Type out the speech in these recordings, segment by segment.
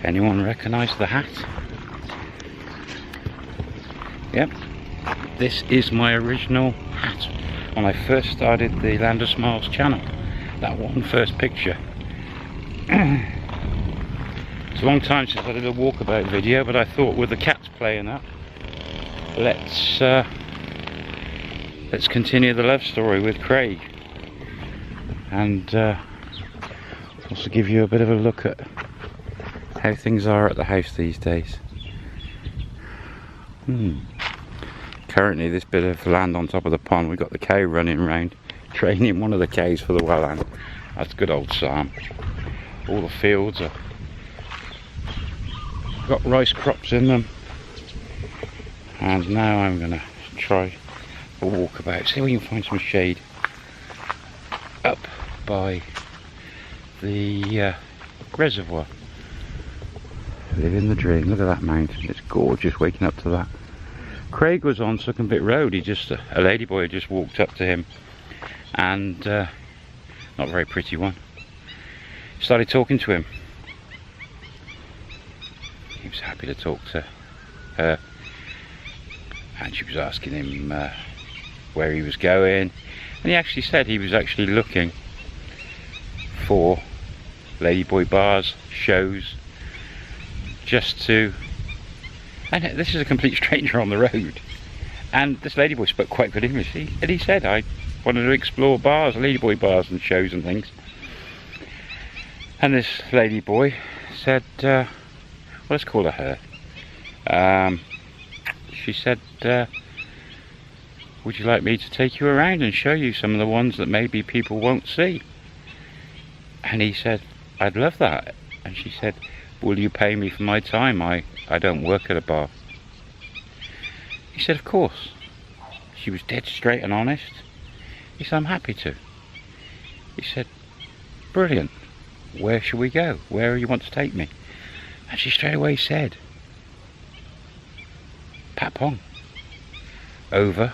Anyone recognise the hat? Yep, this is my original hat when I first started the Land of Smiles channel. That one first picture. It's a long time since I did a walkabout video, but I thought with the cats playing up, let's continue the love story with Craig, and also give you a bit of a look at how things are at the house these days. Currently, this bit of land on top of the pond, we've got the cow running around, training one of the cows for the well hand. That's good old Sam. All the fields are got rice crops in them, and now I'm gonna try a walkabout, see if we can find some shade up by the reservoir. Living the dream. Look at that mountain, it's gorgeous waking up to that. Craig was on Suckenpit Road. He just, a ladyboy just walked up to him, and not a very pretty one, started talking to him. He was happy to talk to her, and she was asking him where he was going, and he actually said he was actually looking for ladyboy bars, shows, just to, and this is a complete stranger on the road, and this ladyboy spoke quite good English, and he said, I wanted to explore bars, ladyboy bars and shows and things. And this ladyboy said, well, let's call her her. She said, would you like me to take you around and show you some of the ones that maybe people won't see? And he said, I'd love that. And she said, will you pay me for my time? I don't work at a bar. He said, of course. She was dead straight and honest. He said, I'm happy to. He said, brilliant. Where shall we go? Where do you want to take me? And she straight away said, Pat Pong. Over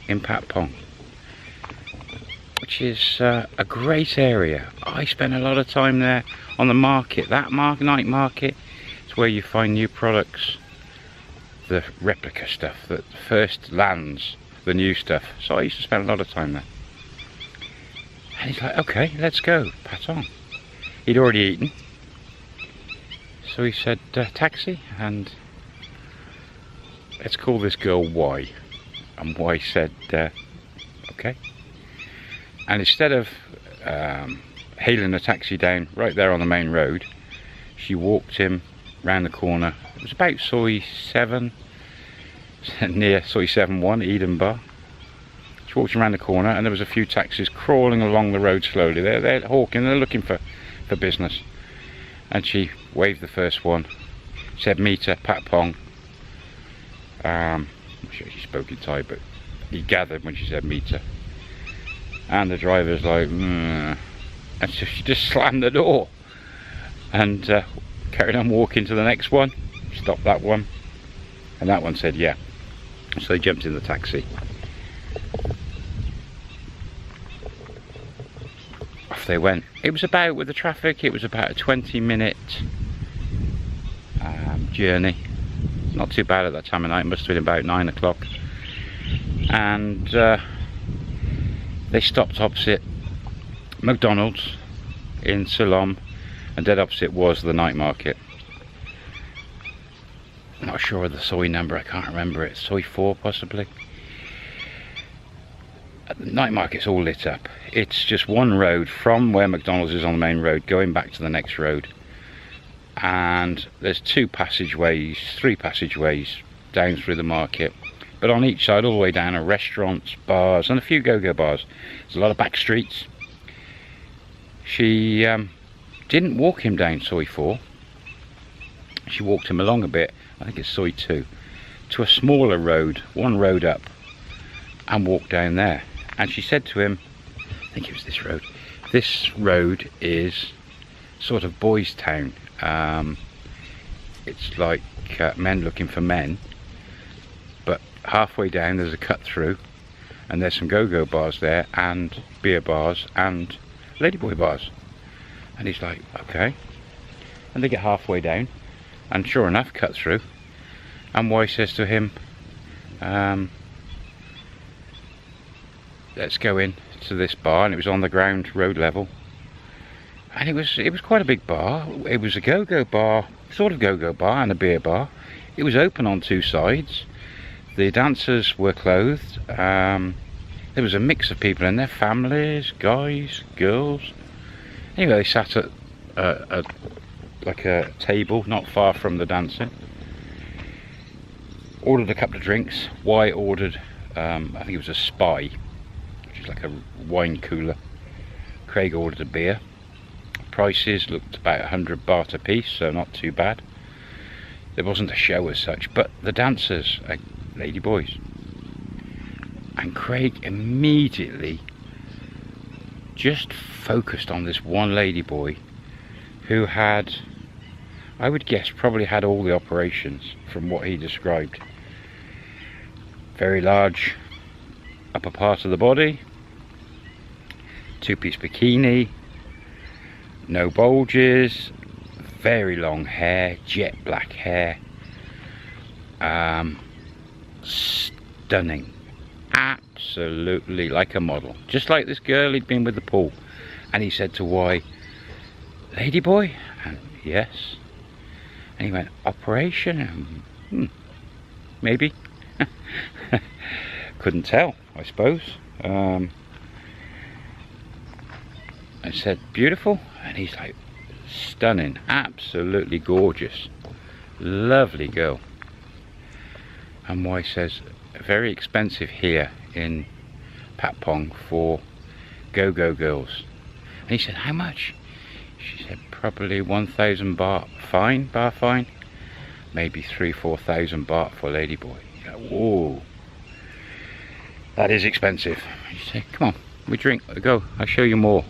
in Pat Pong, which is a great area. I spent a lot of time there on the market. That night market is where you find new products, the replica stuff that first lands, the new stuff. So I used to spend a lot of time there. And he's like, okay, let's go, Pat on. He'd already eaten, so he said, taxi, and let's call this girl Y. And Y said, okay. And instead of hailing a taxi down right there on the main road, she walked him round the corner. It was about Soy 7, near Soy 7-1, Eden Bar. She walked him around the corner, and there was a few taxis crawling along the road slowly. They're hawking, they're looking for business. And she waved the first one, said meet her, Pat Pong. I'm sure she spoke in Thai, but he gathered when she said meet her. And the driver's like, and so she just slammed the door and carried on walking to the next one, stopped that one, and that one said yeah. So they jumped in the taxi. Off they went. It was about, with the traffic, it was about a 20-minute journey. Not too bad at that time of night. It must have been about 9 o'clock. And they stopped opposite McDonald's in Ceylon, and dead opposite was the night market. I'm not sure of the soy number, I can't remember it. Soy 4 possibly. The night market's all lit up. It's just one road from where McDonald's is on the main road, going back to the next road. And there's 2 passageways, 3 passageways down through the market. But on each side, all the way down, are restaurants, bars, and a few go-go bars. There's a lot of back streets. She didn't walk him down Soy 4. She walked him along a bit, I think it's Soy 2, to a smaller road, one road up, and walked down there. And she said to him, I think it was this road. This road is sort of boys' town. It's like men looking for men. But halfway down there's a cut through, and there's some go-go bars there, and beer bars, and ladyboy bars. And he's like, okay. And they get halfway down, and sure enough, cut through. And Y says to him, let's go in to this bar, and it was on the ground, road level. And it was quite a big bar. It was a go-go bar, sort of go-go bar, and a beer bar. It was open on two sides. The dancers were clothed. There was a mix of people in there, families, guys, girls. Anyway, they sat at like a table not far from the dancing. Ordered a couple of drinks. Y ordered, I think it was a Spy, which is like a wine cooler. Craig ordered a beer. Prices looked about 100 baht a piece, so not too bad. There wasn't a show as such, but the dancers, lady boys. And Craig immediately just focused on this one lady boy who had, I would guess, probably had all the operations from what he described. Very large upper part of the body, two-piece bikini, no bulges, very long hair, jet black hair, stunning, absolutely like a model, just like this girl he'd been with the pool. And he said to Y, lady boy? And yes. And he went, operation? Maybe. Couldn't tell, I suppose. I said, beautiful? And he's like, stunning, absolutely gorgeous, lovely girl. And Y says, very expensive here in Patpong for go-go girls. And he said, how much? She said, probably 1,000 baht fine, bar fine, maybe 3,000-4,000 baht for a lady boy. Whoa, that is expensive. She said, come on, we drink, go, I'll show you more.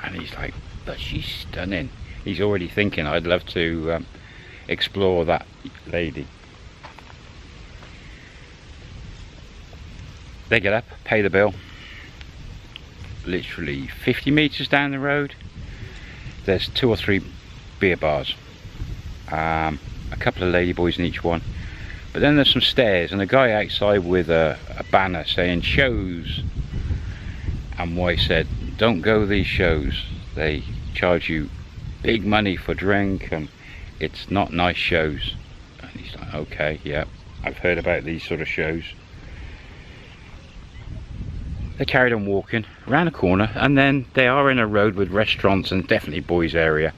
And he's like, but she's stunning. He's already thinking, I'd love to explore that lady. They get up, pay the bill. Literally 50 meters down the road, there's 2 or 3 beer bars. A couple of lady boys in each one. But then there's some stairs and a guy outside with a banner saying shows. And Y said, don't go these shows. They charge you big money for drink and it's not nice shows. And he's like, okay, yeah, I've heard about these sort of shows. They carried on walking around a corner, and then they are in a road with restaurants and definitely boys area.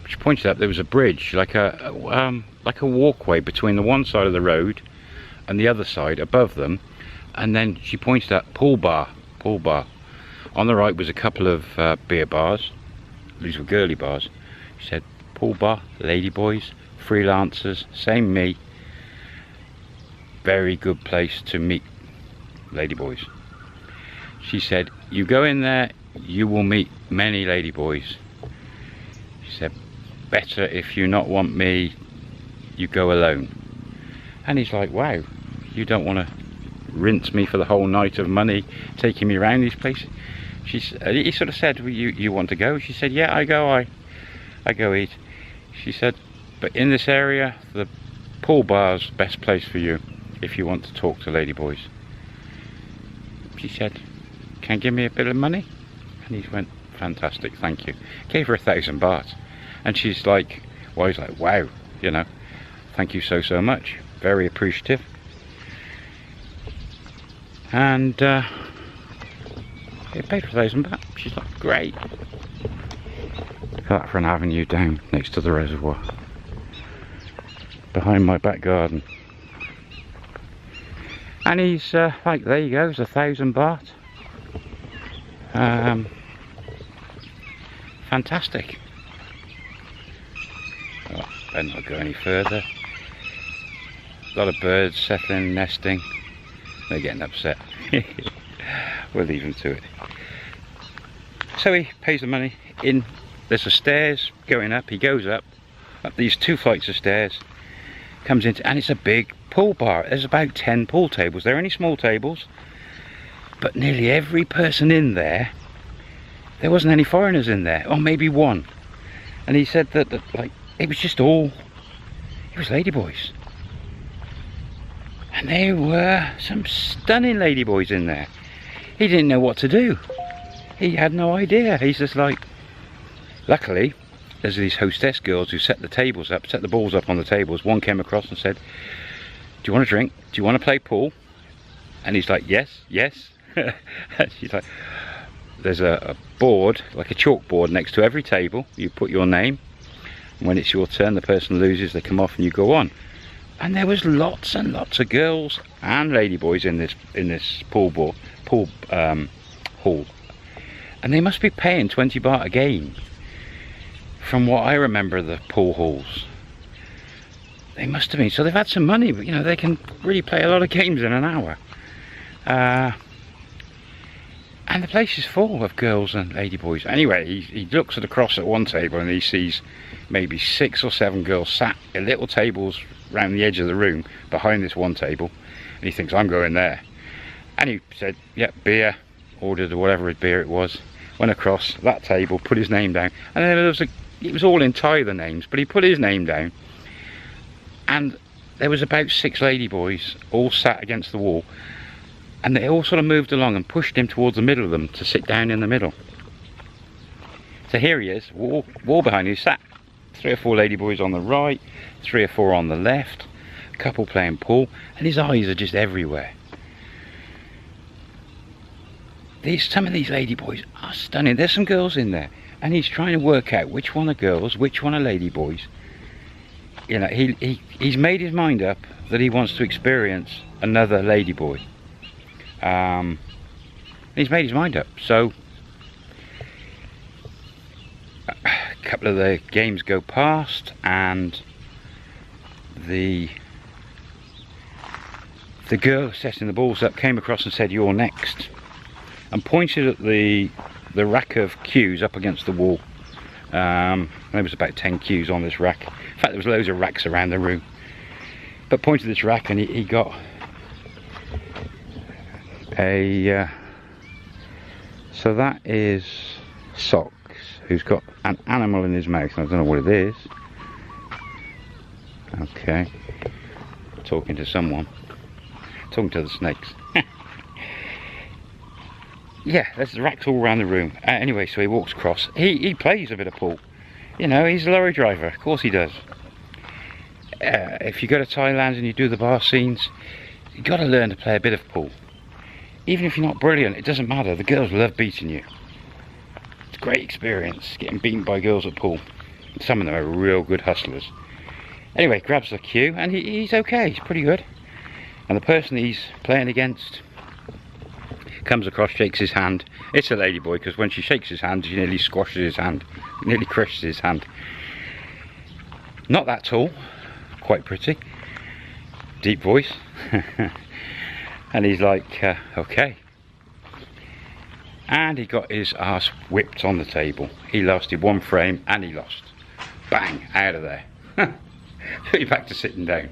But she pointed out there was a bridge, like a walkway between the one side of the road and the other side above them. And then she pointed out pool bar. On the right was a couple of beer bars. These were girly bars. She said, pool bar, lady boys, freelancers, same me. Very good place to meet lady boys. She said, you go in there, you will meet many lady boys. She said, better if you not want me, you go alone. And he's like, wow, you don't want to rinse me for the whole night of money taking me around these places? He sort of said, well, you want to go? She said, yeah, I go eat. She said, but in this area, the pool bar's best place for you if you want to talk to lady boys. She said, can you give me a bit of money? And he went, fantastic, thank you. Gave her 1,000 baht. And she's like, well, he's like, wow, you know, thank you so much. Very appreciative. And he paid for 1,000 baht. She's like, great. Look at that for an avenue down next to the reservoir. Behind my back garden. And he's like, there you go, it's 1,000 baht. Fantastic. Oh, better not go any further. A lot of birds settling, nesting. They're getting upset. We'll leave them to it. So he pays the money in. There's a stairs going up. He goes up these 2 flights of stairs, comes into, and it's a big pool bar. There's about 10 pool tables. They're only small tables, but nearly every person in there, there wasn't any foreigners in there, or maybe one. And he said that like it was just all, it was ladyboys. And there were some stunning ladyboys in there. He didn't know what to do. He had no idea. He's just like, luckily, there's these hostess girls who set the tables up, set the balls up on the tables. One came across and said, do you want a drink? Do you want to play pool? And he's like, yes, yes. She's like, there's a board, like a chalkboard next to every table. You put your name. And when it's your turn, the person loses, they come off and you go on. And there was lots and lots of girls and ladyboys in this hall. And they must be paying 20 baht a game. From what I remember of the pool halls. They must have been. So they've had some money, but you know, they can really play a lot of games in an hour. And the place is full of girls and ladyboys. Anyway, he looks across at one table and he sees maybe 6 or 7 girls sat at little tables around the edge of the room behind this one table. And he thinks, I'm going there. And he said, yeah, beer, ordered whatever beer it was, went across that table, put his name down. And then there was it was all in Thai, the names, but he put his name down. And there was about 6 ladyboys all sat against the wall. And they all sort of moved along and pushed him towards the middle of them to sit down in the middle. So here he is, wall behind you, sat 3 or 4 ladyboys on the right, 3 or 4 on the left, a couple playing pool, and his eyes are just everywhere. Some of these ladyboys are stunning. There's some girls in there, and he's trying to work out which one are girls, which one are ladyboys. You know, he's made his mind up that he wants to experience another ladyboy. He's made his mind up. So a couple of the games go past, and the girl setting the balls up came across and said, "You're next," and pointed at the rack of cues up against the wall. There was about 10 cues on this rack. In fact, there was loads of racks around the room. But pointed this rack, and he got a so that is Socks, who's got an animal in his mouth. I don't know what it is. Okay, talking to someone, talking to the snakes. Yeah, there's racks all around the room. Anyway, so he walks across. He plays a bit of pool. You know, he's a lorry driver, of course he does. If you go to Thailand and you do the bar scenes, you've got to learn to play a bit of pool. Even if you're not brilliant, it doesn't matter. The girls love beating you. It's a great experience, getting beaten by girls at pool. Some of them are real good hustlers. Anyway, grabs the cue, and he's okay, he's pretty good. And the person he's playing against comes across, shakes his hand. It's a ladyboy, because when she shakes his hand, she nearly squashes his hand, nearly crushes his hand. Not that tall, quite pretty, deep voice. And he's like, okay. And he got his ass whipped on the table. He lasted 1 frame and he lost. Bang, out of there. Put you back to sitting down.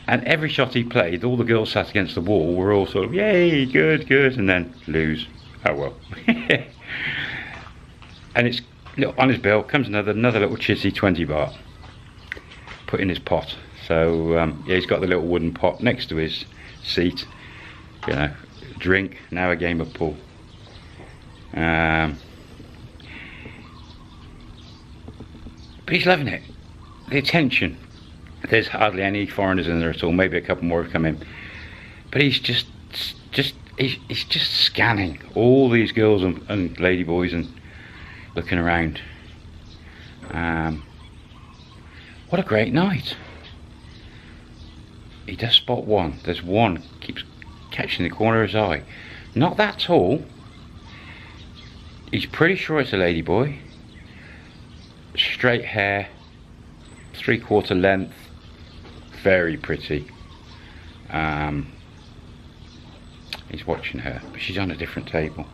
And every shot he played, all the girls sat against the wall were all sort of, yay, good, good, and then lose. Oh well. And it's on his bill comes another little chitty 20 baht. Put in his pot. So yeah, he's got the little wooden pot next to his seat. You know, drink, now a game of pool. But he's loving it. The attention. There's hardly any foreigners in there at all. Maybe a couple more have come in. But he's just scanning all these girls and ladyboys and looking around. What a great night. He does spot one. There's one keeps catching the corner of his eye. Not that tall. He's pretty sure it's a ladyboy. Straight hair, 3/4 length, very pretty. He's watching her, but she's on a different table.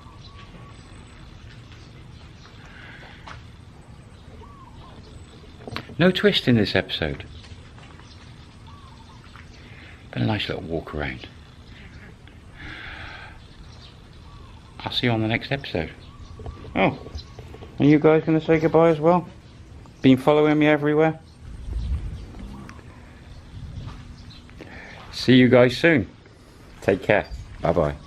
No twist in this episode. Been a nice little walk around. I'll see you on the next episode. Oh, are you guys going to say goodbye as well? Been following me everywhere. See you guys soon. Take care. Bye bye.